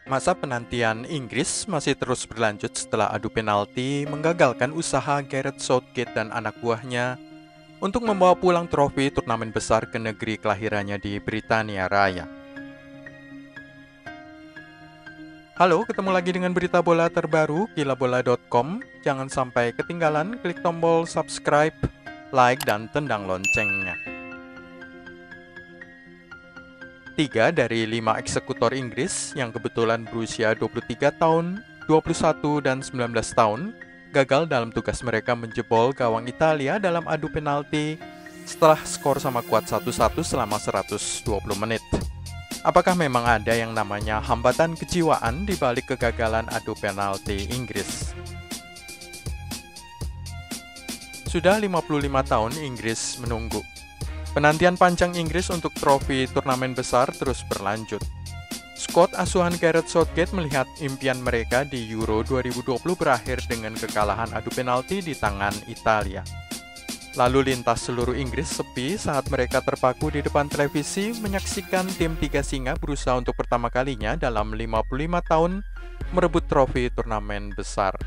Masa penantian Inggris masih terus berlanjut setelah adu penalti menggagalkan usaha Gareth Southgate dan anak buahnya untuk membawa pulang trofi turnamen besar ke negeri kelahirannya di Britania Raya. Halo, ketemu lagi dengan berita bola terbaru kilabola.com. Jangan sampai ketinggalan, klik tombol subscribe, like, dan tendang loncengnya. 3 dari 5 eksekutor Inggris yang kebetulan berusia 23 tahun, 21 dan 19 tahun gagal dalam tugas mereka menjebol gawang Italia dalam adu penalti setelah skor sama kuat 1-1 selama 120 menit. Apakah memang ada yang namanya hambatan kejiwaan di balik kegagalan adu penalti Inggris? Sudah 55 tahun Inggris menunggu. Penantian panjang Inggris untuk trofi turnamen besar terus berlanjut. Skuad asuhan Gareth Southgate melihat impian mereka di Euro 2020 berakhir dengan kekalahan adu penalti di tangan Italia. Lalu lintas seluruh Inggris sepi saat mereka terpaku di depan televisi menyaksikan tim tiga singa berusaha untuk pertama kalinya dalam 55 tahun merebut trofi turnamen besar.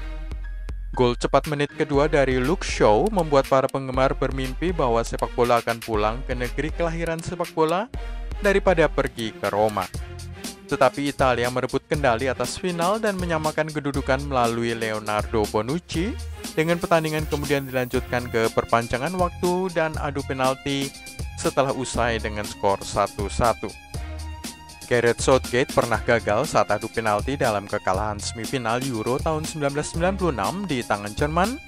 Gol cepat menit kedua dari Luke Shaw membuat para penggemar bermimpi bahwa sepak bola akan pulang ke negeri kelahiran sepak bola daripada pergi ke Roma. Tetapi Italia merebut kendali atas final dan menyamakan kedudukan melalui Leonardo Bonucci dengan pertandingan kemudian dilanjutkan ke perpanjangan waktu dan adu penalti setelah usai dengan skor 1-1. Gareth Southgate pernah gagal saat adu penalti dalam kekalahan semifinal Euro tahun 1996 di tangan Jerman,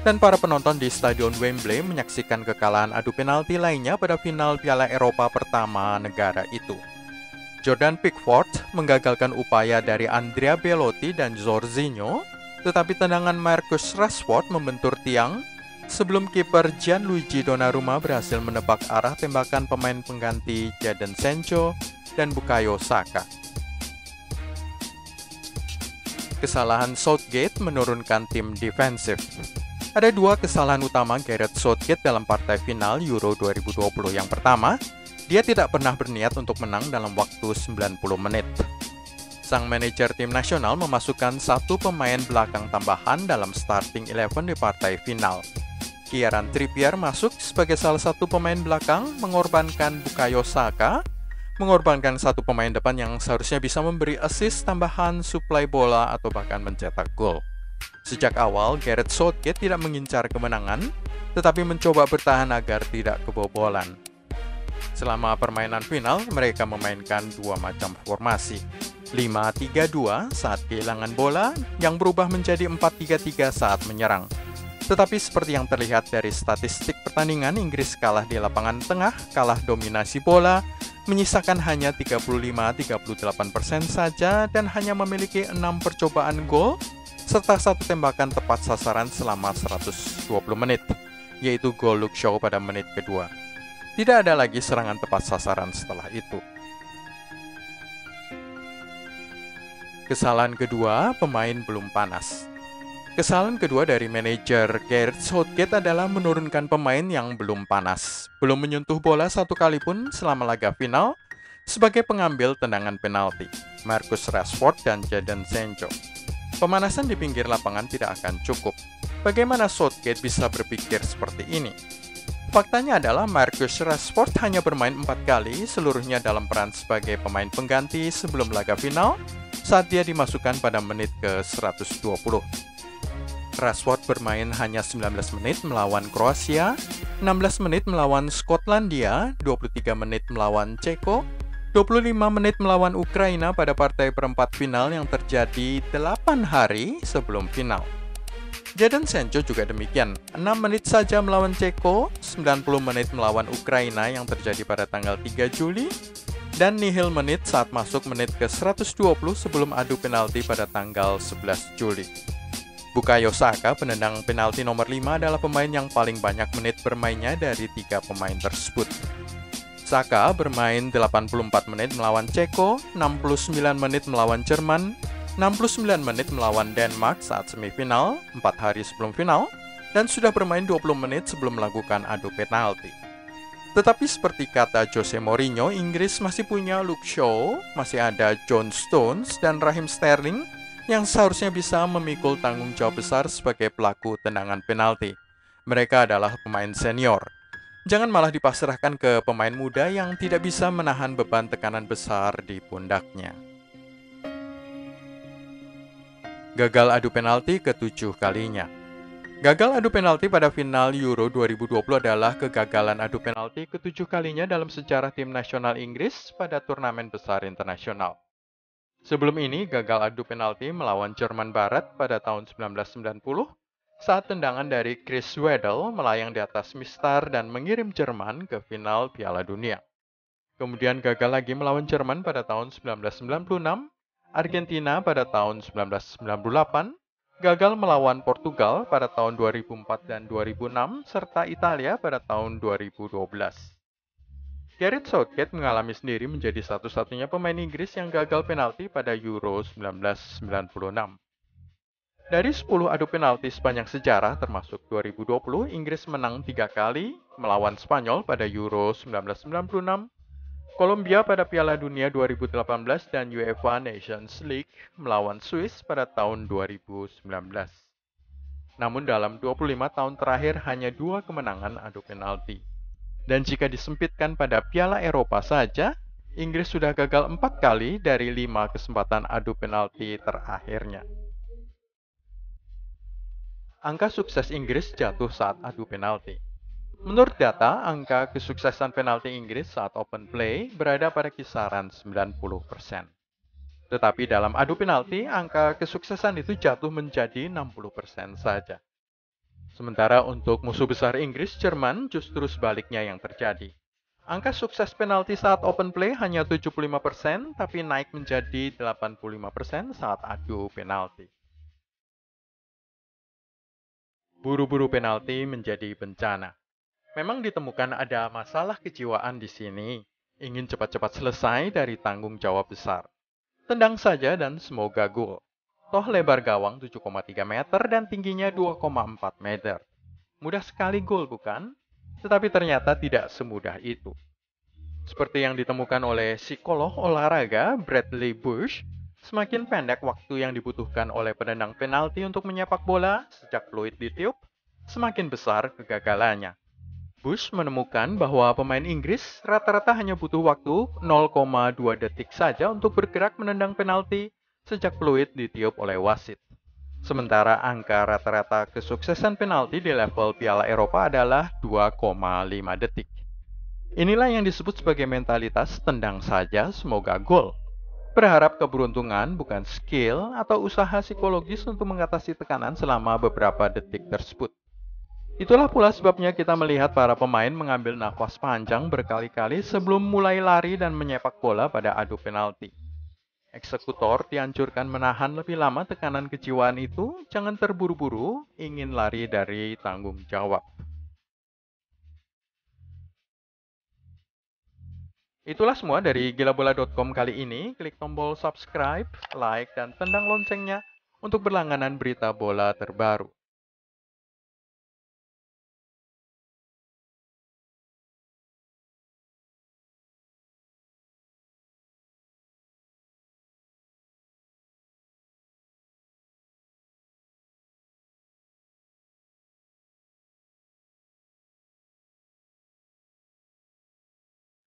dan para penonton di Stadion Wembley menyaksikan kekalahan adu penalti lainnya pada final Piala Eropa pertama negara itu. Jordan Pickford menggagalkan upaya dari Andrea Belotti dan Jorginho, tetapi tendangan Marcus Rashford membentur tiang sebelum kiper Gianluigi Donnarumma berhasil menebak arah tembakan pemain pengganti Jadon Sancho dan Bukayo Saka. Kesalahan Southgate menurunkan tim defensif. Ada dua kesalahan utama Gareth Southgate dalam partai final Euro 2020. Yang pertama, dia tidak pernah berniat untuk menang dalam waktu 90 menit. Sang manajer tim nasional memasukkan satu pemain belakang tambahan dalam starting 11 di partai final. Kieran Trippier masuk sebagai salah satu pemain belakang, mengorbankan Bukayo Saka, mengorbankan satu pemain depan yang seharusnya bisa memberi assist tambahan, suplai bola, atau bahkan mencetak gol. Sejak awal, Gareth Southgate tidak mengincar kemenangan, tetapi mencoba bertahan agar tidak kebobolan. Selama permainan final, mereka memainkan dua macam formasi. 5-3-2 saat kehilangan bola, yang berubah menjadi 4-3-3 saat menyerang. Tetapi seperti yang terlihat dari statistik pertandingan, Inggris kalah di lapangan tengah, kalah dominasi bola, menyisakan hanya 35-38% saja dan hanya memiliki 6 percobaan gol serta satu tembakan tepat sasaran selama 120 menit, yaitu gol Luke Shaw pada menit kedua. Tidak ada lagi serangan tepat sasaran setelah itu. Kesalahan kedua, pemain belum panas. Kesalahan kedua dari manajer Gareth Southgate adalah menurunkan pemain yang belum panas, belum menyentuh bola satu kali pun selama laga final sebagai pengambil tendangan penalti, Marcus Rashford dan Jadon Sancho. Pemanasan di pinggir lapangan tidak akan cukup. Bagaimana Southgate bisa berpikir seperti ini? Faktanya adalah Marcus Rashford hanya bermain 4 kali, seluruhnya dalam peran sebagai pemain pengganti sebelum laga final saat dia dimasukkan pada menit ke-120. Rashford bermain hanya 19 menit melawan Kroasia, 16 menit melawan Skotlandia, 23 menit melawan Ceko, 25 menit melawan Ukraina pada partai perempat final yang terjadi 8 hari sebelum final. Jadon Sancho juga demikian, 6 menit saja melawan Ceko, 90 menit melawan Ukraina yang terjadi pada tanggal 3 Juli, dan nihil menit saat masuk menit ke-120 sebelum adu penalti pada tanggal 11 Juli. Bukayo Saka, penendang penalti nomor 5, adalah pemain yang paling banyak menit bermainnya dari 3 pemain tersebut. Saka bermain 84 menit melawan Ceko, 69 menit melawan Jerman, 69 menit melawan Denmark saat semifinal, 4 hari sebelum final, dan sudah bermain 20 menit sebelum melakukan adu penalti. Tetapi seperti kata Jose Mourinho, Inggris masih punya Luke Shaw, masih ada John Stones, dan Raheem Sterling yang seharusnya bisa memikul tanggung jawab besar sebagai pelaku tendangan penalti. Mereka adalah pemain senior. Jangan malah dipasrahkan ke pemain muda yang tidak bisa menahan beban tekanan besar di pundaknya. Gagal adu penalti ke-7 kalinya. Gagal adu penalti pada final Euro 2020 adalah kegagalan adu penalti ke-7 kalinya dalam sejarah tim nasional Inggris pada turnamen besar internasional. Sebelum ini, gagal adu penalti melawan Jerman Barat pada tahun 1990 saat tendangan dari Chris Waddle melayang di atas mistar dan mengirim Jerman ke final Piala Dunia. Kemudian gagal lagi melawan Jerman pada tahun 1996, Argentina pada tahun 1998, gagal melawan Portugal pada tahun 2004 dan 2006, serta Italia pada tahun 2012. Gareth Southgate mengalami sendiri menjadi satu-satunya pemain Inggris yang gagal penalti pada Euro 1996. Dari 10 adu penalti sepanjang sejarah termasuk 2020, Inggris menang 3 kali melawan Spanyol pada Euro 1996, Kolombia pada Piala Dunia 2018, dan UEFA Nations League melawan Swiss pada tahun 2019. Namun dalam 25 tahun terakhir hanya 2 kemenangan adu penalti. Dan jika disempitkan pada Piala Eropa saja, Inggris sudah gagal 4 kali dari 5 kesempatan adu penalti terakhirnya. Angka sukses Inggris jatuh saat adu penalti. Menurut data, angka kesuksesan penalti Inggris saat open play berada pada kisaran 90%. Tetapi dalam adu penalti, angka kesuksesan itu jatuh menjadi 60% saja. Sementara untuk musuh besar Inggris, Jerman, justru sebaliknya yang terjadi. Angka sukses penalti saat open play hanya 75%, tapi naik menjadi 85% saat adu penalti. Buru-buru penalti menjadi bencana. Memang ditemukan ada masalah kejiwaan di sini. Ingin cepat-cepat selesai dari tanggung jawab besar. Tendang saja dan semoga gol. Toh lebar gawang 7,3 meter dan tingginya 2,4 meter. Mudah sekali gol, bukan? Tetapi ternyata tidak semudah itu. Seperti yang ditemukan oleh psikolog olahraga Bradley Bush, semakin pendek waktu yang dibutuhkan oleh penendang penalti untuk menyepak bola sejak peluit ditiup, semakin besar kegagalannya. Bush menemukan bahwa pemain Inggris rata-rata hanya butuh waktu 0,2 detik saja untuk bergerak menendang penalti sejak peluit ditiup oleh wasit. Sementara angka rata-rata kesuksesan penalti di level Piala Eropa adalah 2,5 detik. Inilah yang disebut sebagai mentalitas tendang saja semoga gol. Berharap keberuntungan bukan skill atau usaha psikologis untuk mengatasi tekanan selama beberapa detik tersebut. Itulah pula sebabnya kita melihat para pemain mengambil nafas panjang berkali-kali sebelum mulai lari dan menyepak bola pada adu penalti. Eksekutor dianjurkan menahan lebih lama tekanan kejiwaan itu, jangan terburu-buru ingin lari dari tanggung jawab. Itulah semua dari gilabola.com kali ini. Klik tombol subscribe, like, dan tendang loncengnya untuk berlangganan berita bola terbaru.